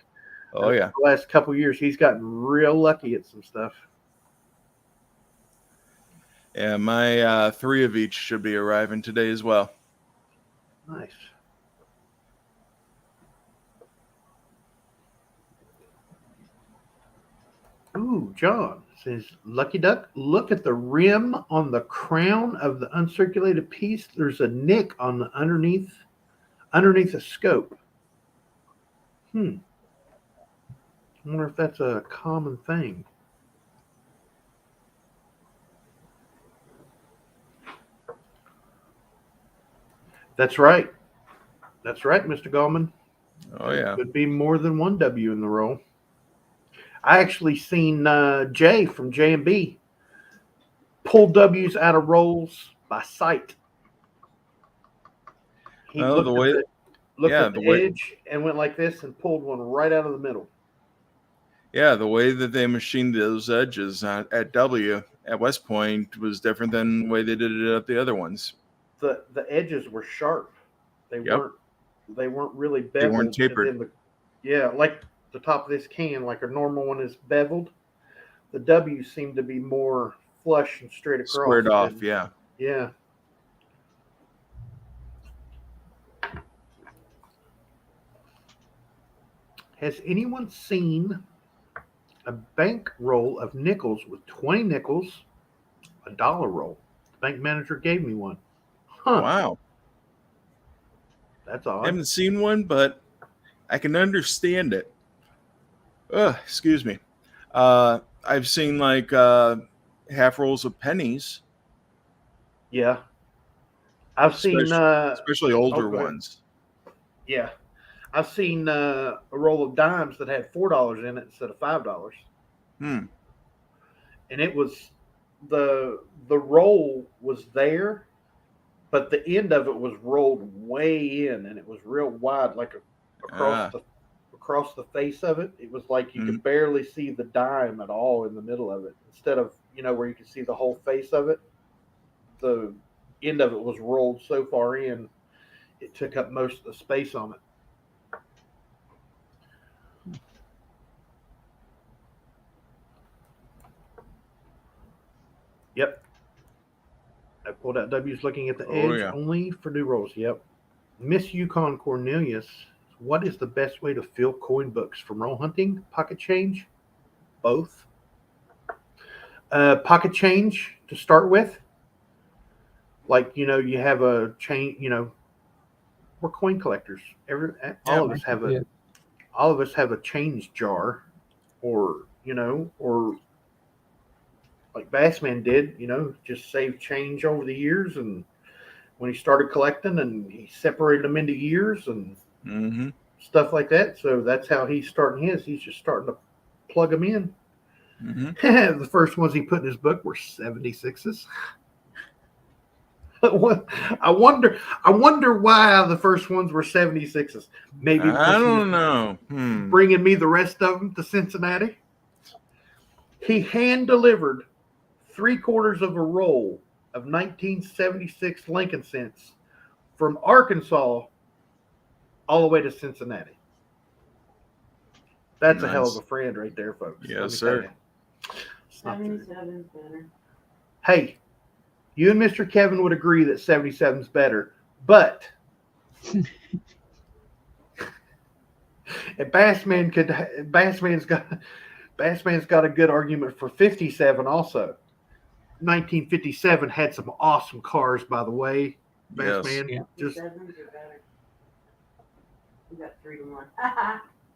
Oh yeah. The last couple of years, he's gotten real lucky at some stuff. Yeah, my 3 of each should be arriving today as well. Nice. Ooh, John says, Lucky Duck, look at the rim on the crown of the uncirculated piece. There's a nick on the underneath a scope. I wonder if that's a common thing. That's right. That's right, Mr. Gallman. Oh yeah. Could be more than one W in the roll. I actually seen Jay from J&B pull W's out of rolls by sight. He Oh, looked the way- at the way- edge and went like this and pulled one right out of the middle. Yeah, the way that they machined those edges at W at West Point was different than the way they did it at the other ones. The edges were sharp. They Yep. weren't really beveled. They weren't tapered. And then like the top of this can, like a normal one is beveled. The W seemed to be more flush and straight across. Squared off, yeah. Yeah. Has anyone seen a bank roll of nickels with 20 nickels, a dollar roll? The bank manager gave me one. Huh. Wow. That's I odd. haven't seen one, but I can understand it. Excuse me. I've seen like half rolls of pennies, Yeah. I've seen especially older okay. ones. yeah. I've seen a roll of dimes that had $4 in it instead of $5. Hmm. And it was the roll was there, but the end of it was rolled way in, and it was real wide, like across the face of it. It was like you could barely see the dime at all in the middle of it. Instead of where you could see the whole face of it, the end of it was rolled so far in, it took up most of the space on it. Yep. I pulled out W's looking at the edge only for new rolls. Yep. Miss Yukon Cornelius, what is the best way to fill coin books from roll hunting? Pocket change? Both. Pocket change to start with. Like, you have a chain, we're coin collectors. All of us have a change jar, or like Bassman did, just save change over the years. And when he started collecting, and he separated them into years and stuff like that. So that's how he's starting his. He's just starting to plug them in. The first ones he put in his book were 76s. I wonder why the first ones were 76s. Maybe I don't know. Bringing me the rest of them to Cincinnati. He hand delivered 3/4 of a roll of 1976 Lincoln cents from Arkansas all the way to Cincinnati. That's a hell of a friend right there, folks. Yes, sir. 77's better. Hey, you and Mr. Kevin would agree that 77's better, but and Bassman's got a good argument for 57 also. 1957 had some awesome cars, by the way. Bassman, Yeah. just 77s are better. We got 3 to 1.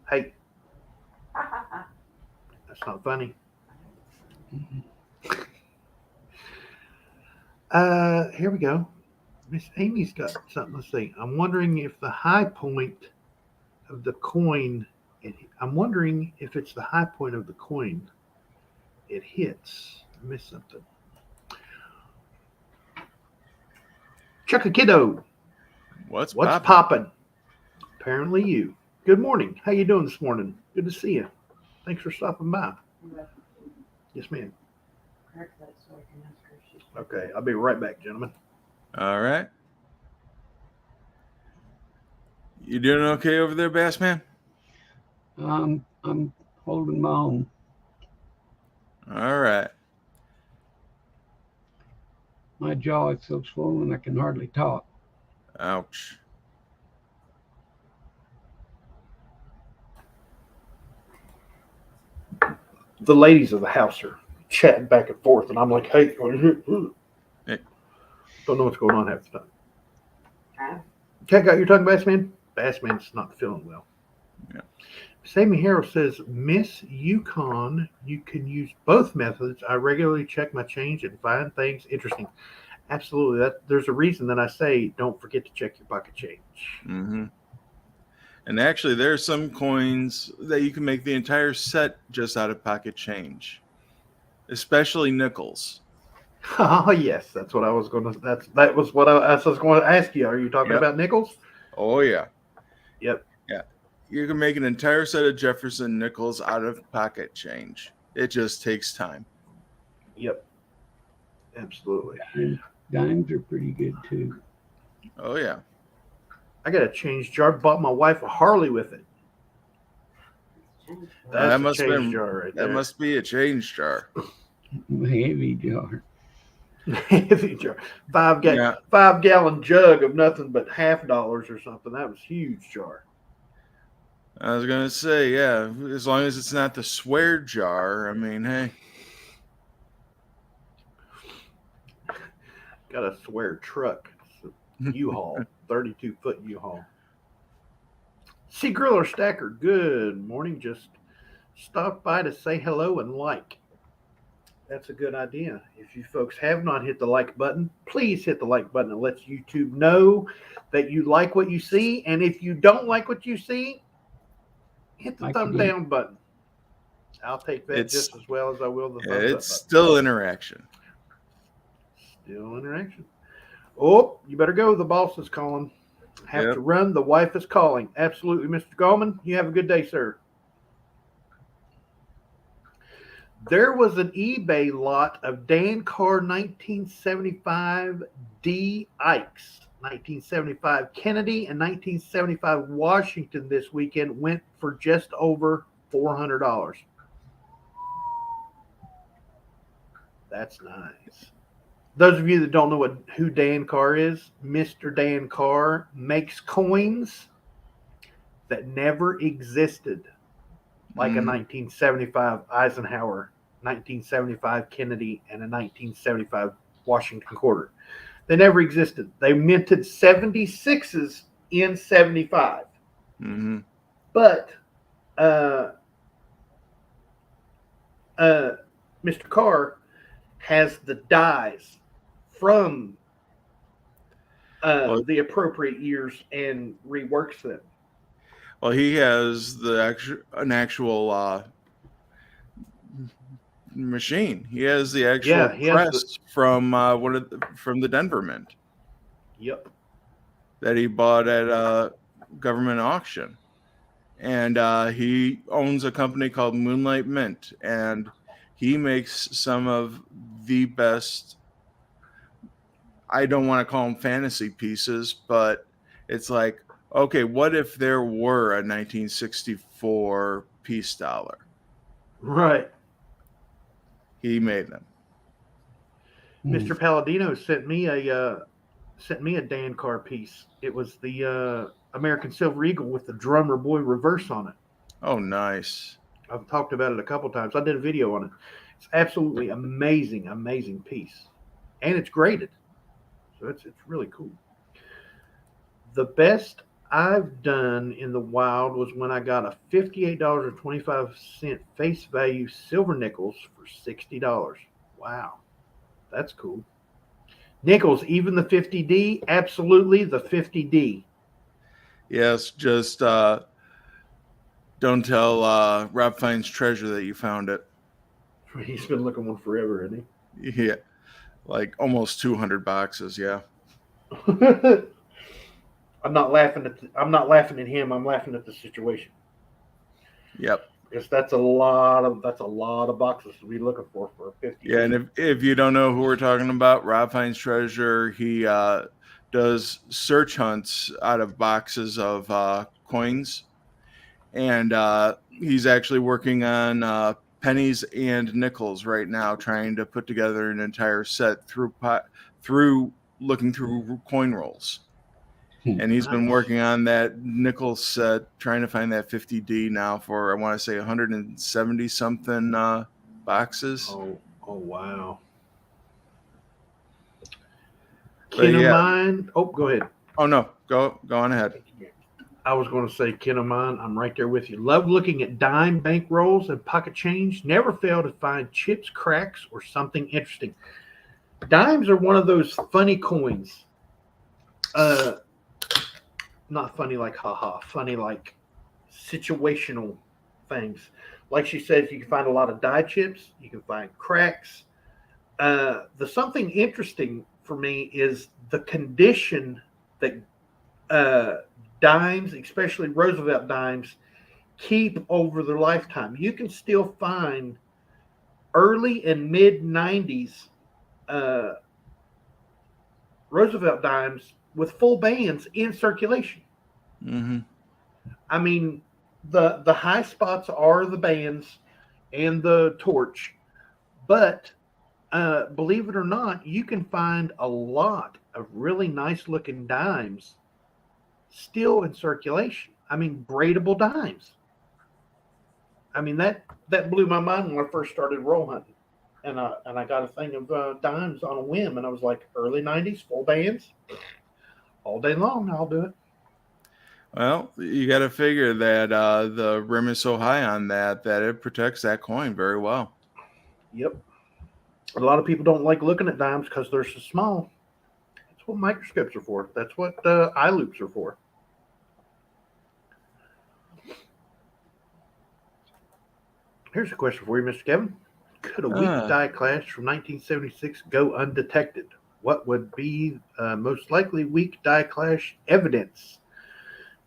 hey, that's not funny. Here we go. Miss Amy's got something to say. I'm wondering if the high point of the coin. I'm wondering if it's the high point of the coin it hits. I missed something. Chuck a Kiddo. What's What's poppin'? poppin'? Apparently you. Good morning. How you doing this morning? Good to see you. Thanks for stopping by. Yes, ma'am. Crack that so I can ask her if she's. Okay, I'll be right back, gentlemen. All right. You doing okay over there, Bass Man? I'm holding my own. All right. My jaw is so swollen I can hardly talk. Ouch. The ladies of the house are chatting back and forth, and I'm like, hey, Hey. Don't know what's going on half the time. Huh? Check out your tongue, Bassman. Bassman's not feeling well. Yeah. Sammy Harrell says, Miss Yukon, you can use both methods. I regularly check my change and find things interesting. Absolutely. There's a reason that I say don't forget to check your pocket change. Mm-hmm. And actually, there are some coins that you can make the entire set just out of pocket change, especially nickels. Oh yes, that's what I was going to. That was what I was going to ask you. Are you talking Yep. about nickels? Oh yeah. Yep. Yeah. You can make an entire set of Jefferson nickels out of pocket change. It just takes time. Yep. Absolutely. And dimes are pretty good too. Oh yeah. I got a change jar. Bought my wife a Harley with it. That's That a must change been- jar right That there. must be a change jar. Heavy jar. Heavy jar. 5 Yeah. 5 gallon jug of nothing but $50 or something. That was huge jar. I was gonna say, yeah, as long as it's not the swear jar. I mean, hey. Got a swear truck. It's a U-Haul. 32-foot U-Haul. See Griller Stacker. Good morning. Just stop by to say hello and like. That's a good idea. If you folks have not hit the like button, please hit the like button. It lets YouTube know that you like what you see. And if you don't like what you see, hit the Like thumb again. down button. I'll take that It's- just as well as I will the thumbs up It's button. still interaction. Still interaction. Oh, you better go. The boss is calling. Have Yep. to run. The wife is calling. Absolutely, Mr. Gallman. You have a good day, sir. There was an eBay lot of Dan Carr 1975 D. Ikes, 1975 Kennedy, and 1975 Washington this weekend went for just over $400. That's nice. Those of you that don't know who Dan Carr is, Mr. Dan Carr makes coins that never existed, like a 1975 Eisenhower, 1975 Kennedy, and a 1975 Washington quarter. They never existed. They minted 76s in 75. Mm-hmm. But Mr. Carr has the dies from Well- the appropriate years and reworks them. Well, he has an actual machine. He has the actual Yeah, he has press from from the Denver Mint Yep. that he bought at a government auction, and he owns a company called Moonlight Mint, and he makes some of the best. I don't want to call them fantasy pieces, but it's like, okay, what if there were a 1964 peace dollar? Right. He made them. Mr. Palladino sent me a Dan Carr piece. It was the American Silver Eagle with the Drummer Boy reverse on it. Oh, nice. I've talked about it a couple times. I did a video on it. It's absolutely amazing, amazing piece, and it's graded, so it's really cool. The best I've done in the wild was when I got a $58.25 face value silver nickels for $60. Wow, that's cool. Nickels, even the 50D, absolutely the 50D. Yes, just don't tell Rob Fine's Treasure that you found it. He's been looking one forever, isn't he? Yeah, like almost 200 boxes. Yeah. I'm not laughing at him. I'm laughing at the situation Yep. because that's a lot of boxes to be looking for a 50. Yeah, and if you don't know who we're talking about, Rob Finds Treasure, he does search hunts out of boxes of coins, and he's actually working on pennies and nickels right now, trying to put together an entire set through looking through coin rolls. And he's been Nice. working on that nickel set, trying to find that 50D now for, I want to say, 170 something boxes. Oh wow. But Kin of yeah. mine. Oh, go ahead. Oh no, go on ahead. I was going to say, kin of mine, I'm right there with you. Love looking at dime bank rolls and pocket change. Never fail to find chips, cracks, or something interesting. Dimes are one of those funny coins. Not funny like haha, funny like situational things. Like she says, you can find a lot of die chips. You can find cracks. The something interesting for me is the condition that dimes, especially Roosevelt dimes, keep over their lifetime. You can still find early and mid 90s Roosevelt dimes with full bands in circulation. Mm-hmm. I mean, the high spots are the bands and the torch, but believe it or not, you can find a lot of really nice looking dimes still in circulation. I mean, braidable dimes. I mean, that blew my mind when I first started roll hunting, and I got a thing of dimes on a whim, and I was like, early 90s full bands, all day long. I'll do it. Well, you got to figure that the rim is so high on that it protects that coin very well. Yep. A lot of people don't like looking at dimes because they're so small. That's what microscopes are for. That's what eye loops are for. Here's a question for you, Mr. Kevin. Could a weak die clash from 1976 go undetected? What would be most likely weak die clash evidence?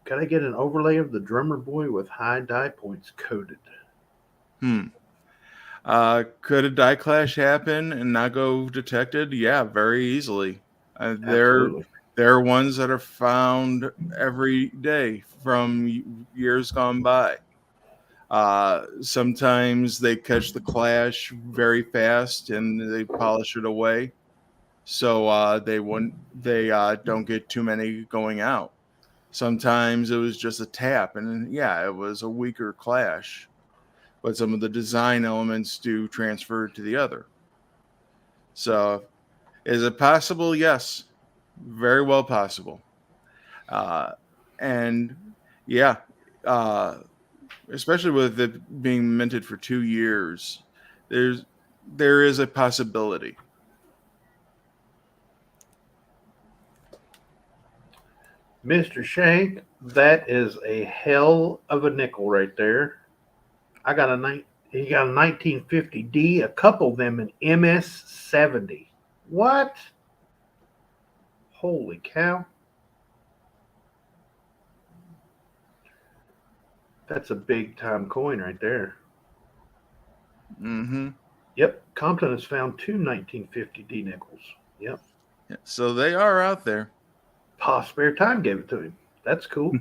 Could I get an overlay of the drummer boy with high die points coded? Could a die clash happen and not go detected? Yeah, very easily. There Absolutely. are ones that are found every day from years gone by. Sometimes they catch the clash very fast and they polish it away, so they don't get too many going out. Sometimes it was just a tap, and yeah, it was a weaker clash, but some of the design elements do transfer to the other. So, is it possible? Yes, very well possible. And yeah, especially with it being minted for 2 years, there is a possibility. Mr. Shank, that is a hell of a nickel right there. He got a 1950D, a couple of them in MS-70. What? Holy cow. That's a big time coin right there. Mm-hmm. Yep. Compton has found 2 1950D nickels. Yep. Yeah, so they are out there. Pa Spare Time gave it to him. That's cool.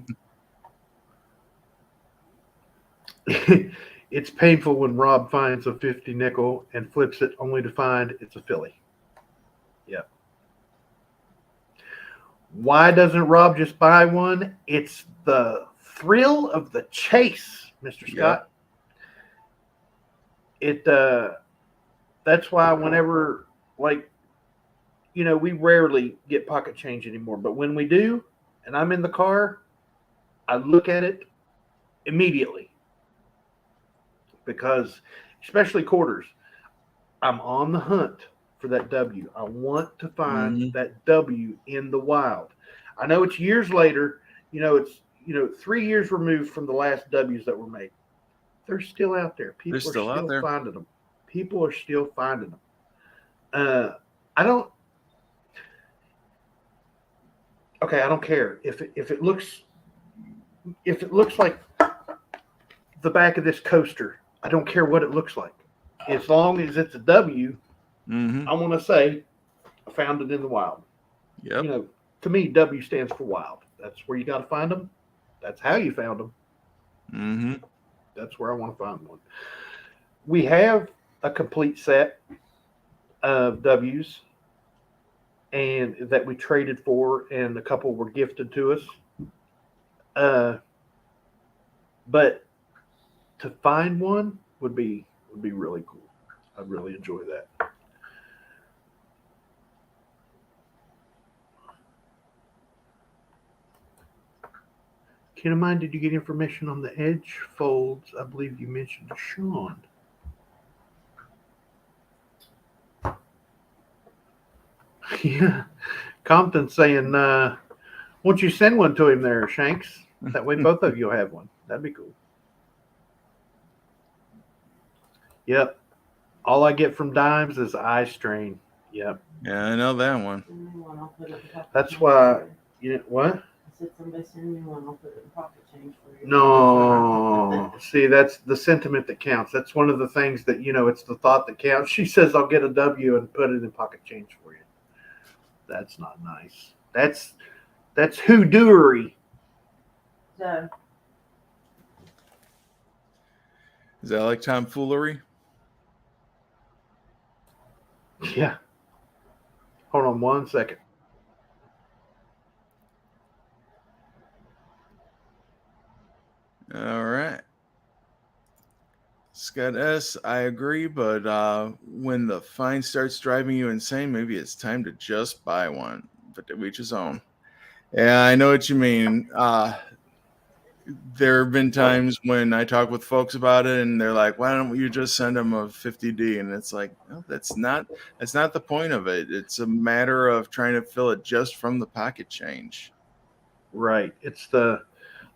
It's painful when Rob finds a 50 nickel and flips it only to find it's a Philly. Yep. Why doesn't Rob just buy one? It's the thrill of the chase, Mr. Scott. Yep. That's why whenever, like, you know, we rarely get pocket change anymore, but when we do, and I'm in the car, I look at it immediately. Because, especially quarters, I'm on the hunt for that W. I want to find that W in the wild. I know it's years later. It's 3 years removed from the last W's that were made. They're still out there. People are still out there. finding them. People are still finding them. I don't. Okay, I don't care if it looks like the back of this coaster. I don't care what it looks like, as long as it's a W. Mm-hmm. I want to say I found it in the wild. Yep. You know, to me, W stands for wild. That's where you got to find them. That's how you found them. Mm-hmm. That's where I want to find one. We have a complete set of W's, and that we traded for, and a couple were gifted to us. But to find one would be really cool. I'd really enjoy that. Ken of mine, did you get information on the edge folds? I believe you mentioned to Sean. Yeah. Compton saying, won't you send one to him there, Shanks? That way both of you will have one. That'd be cool. Yep. All I get from Dimes is eye strain. Yep. Yeah, I know that one. That's why, you know, what? I said, somebody send me one, I'll put it in pocket change for you. No. See, that's the sentiment that counts. That's one of the things that, you know, it's the thought that counts. She says, I'll get a W and put it in pocket change for you. That's not nice. That's hoodooery. So, Is that like tomfoolery? Yeah. Hold on one second. All right. Scott S., I agree, but when the fine starts driving you insane, maybe it's time to just buy one. But to each his own. Yeah, I know what you mean. There have been times when I talk with folks about it, and they're like, "Why don't you just send them a 50D?" And it's like, no, that's not the point of it. It's a matter of trying to fill it just from the pocket change. Right. It's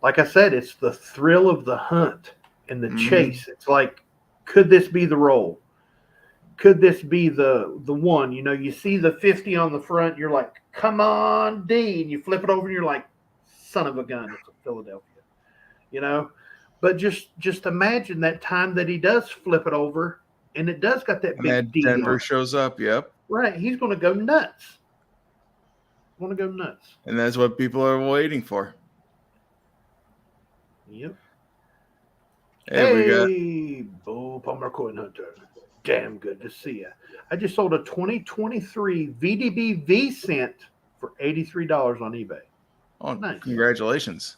like I said, it's the thrill of the hunt and the chase. It's like, could this be the roll? Could this be the one? You know, you see the 50 on the front, you're like, come on, D. And you flip it over and you're like, son of a gun, it's a Philadelphia. You know? But just imagine that time that he does flip it over and it does got that And big that D Denver on it. shows up, yep. Right. He's gonna go nuts. And that's what people are waiting for. Yep. Hey, we got Bo Palmer Coin Hunter. Damn good to see you. I just sold a 2023 VDB V-Cent for $83 on eBay. oh, Nice. Congratulations.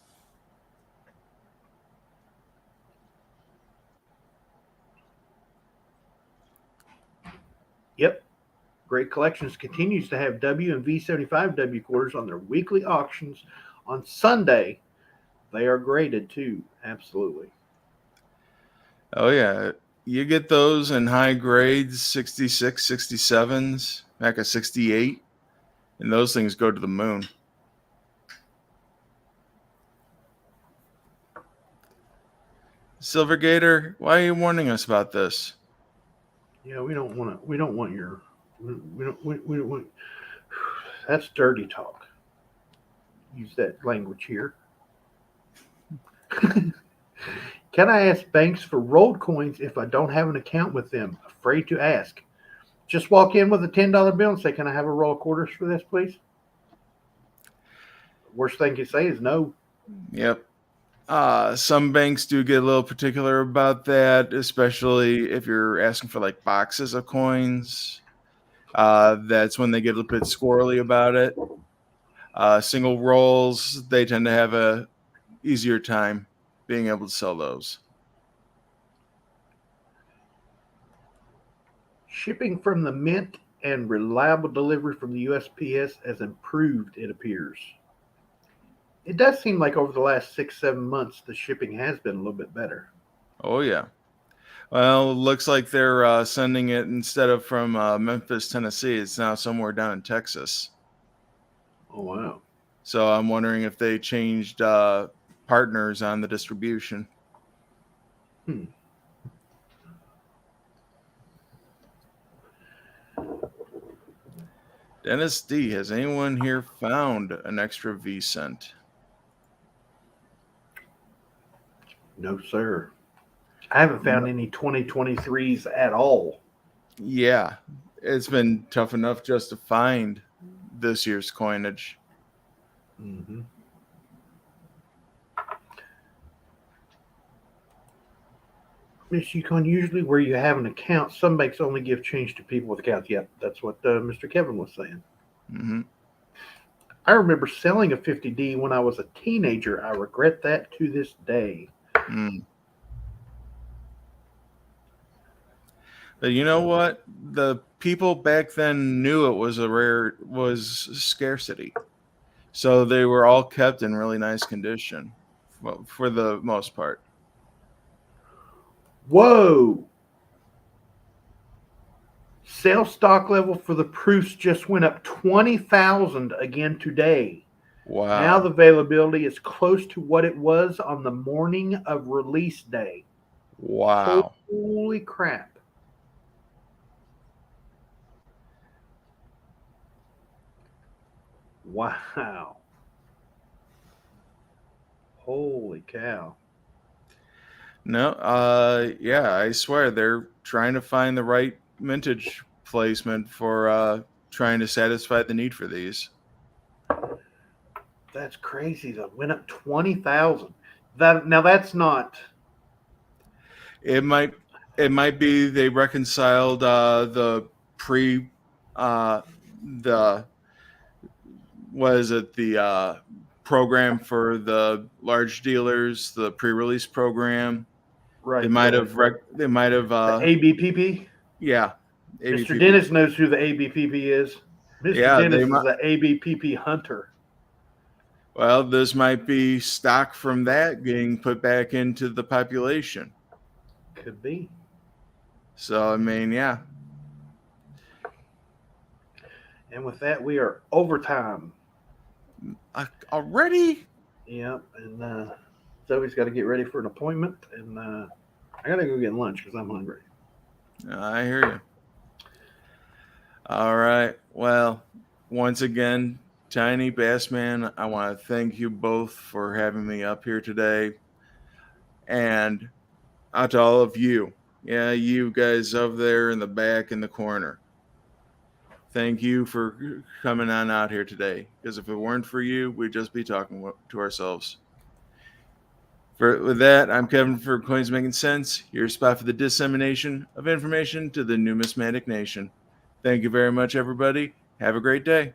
Yep. Great Collections continues to have W and V75 W quarters on their weekly auctions on Sunday. They are graded too. Absolutely. Oh, yeah. You get those in high grades, 66, 67s, back a 68, and those things go to the moon. Silver Gator, why are you warning us about this? Yeah, we don't want your, we don't want, that's dirty talk. Use that language here. Can I ask banks for rolled coins if I don't have an account with them? Afraid to ask. Just walk in with a $10 bill and say, can I have a roll of quarters for this, please? Worst thing you say is no. Yep. Some banks do get a little particular about that, especially if you're asking for like boxes of coins. That's when they get a little bit squirrely about it. Single rolls, they tend to have a easier time being able to sell those. Shipping from the Mint and reliable delivery from the USPS has improved, it appears. It does seem like over the last 6-7 months, the shipping has been a little bit better. Oh, yeah. Well, it looks like they're sending it instead of from Memphis, Tennessee. It's now somewhere down in Texas. Oh, wow. So I'm wondering if they changed partners on the distribution. Dennis D, has anyone here found an extra V cent? No, sir. I haven't found any 2023s at all. Yeah, it's been tough enough just to find this year's coinage. Mm-hmm. Miss Yukon, usually where you have an account, some banks only give change to people with accounts. Yep, that's what Mr. Kevin was saying. Mm-hmm. I remember selling a 50D when I was a teenager. I regret that to this day. Mm. But you know what? The people back then knew it was scarcity. So they were all kept in really nice condition for the most part. Whoa! Sales stock level for the proofs just went up 20,000 again today. Wow. Now the availability is close to what it was on the morning of release day. Wow. Holy crap. Wow. Holy cow. No, yeah, I swear they're trying to find the right mintage placement for trying to satisfy the need for these. That's crazy. That went up 20,000. Now that's not. It might be they reconciled the pre the the program for the large dealers, the pre-release program. Right. They might have the ABPP. Yeah. Mr. ABPP. Dennis knows who the ABPP is. Mr. Yeah, Dennis is the ABPP hunter. Well, this might be stock from that getting put back into the population. Could be. So, I mean, yeah. And with that, we are overtime. Already? Yep. And Zoe's got to get ready for an appointment. And I got to go get lunch because I'm hungry. I hear you. All right. Well, once again, Tiny Bassman, I want to thank you both for having me up here today. And out to all of you. Yeah, you guys over there in the back in the corner. Thank you for coming on out here today. Because if it weren't for you, we'd just be talking to ourselves. With that, I'm Kevin for Coins Making Sense, your spot for the dissemination of information to the numismatic nation. Thank you very much, everybody. Have a great day.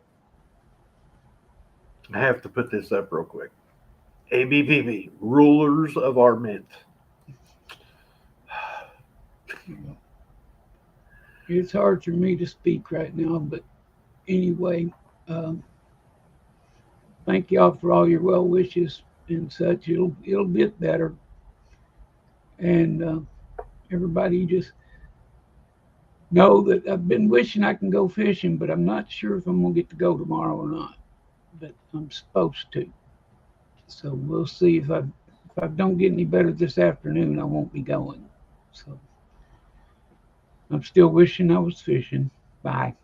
I have to put this up real quick. ABPP, rulers of our mint. It's hard for me to speak right now, but anyway, thank y'all for all your well wishes and such. It'll get better, and everybody just know that I've been wishing I can go fishing, but I'm not sure if I'm gonna get to go tomorrow or not. But I'm supposed to, so we'll see. If I don't get any better this afternoon, I won't be going. So I'm still wishing I was fishing. Bye.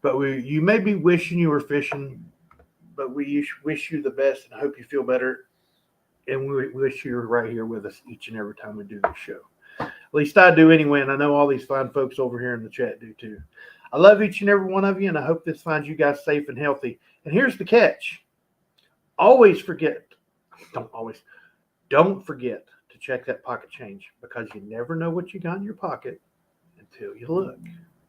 But you may be wishing you were fishing, but we wish you the best and hope you feel better. And we wish you were right here with us each and every time we do this show. At least I do anyway, and I know all these fine folks over here in the chat do too. I love each and every one of you, and I hope this finds you guys safe and healthy. And here's the catch. Don't forget to check that pocket change, because you never know what you got in your pocket until you look.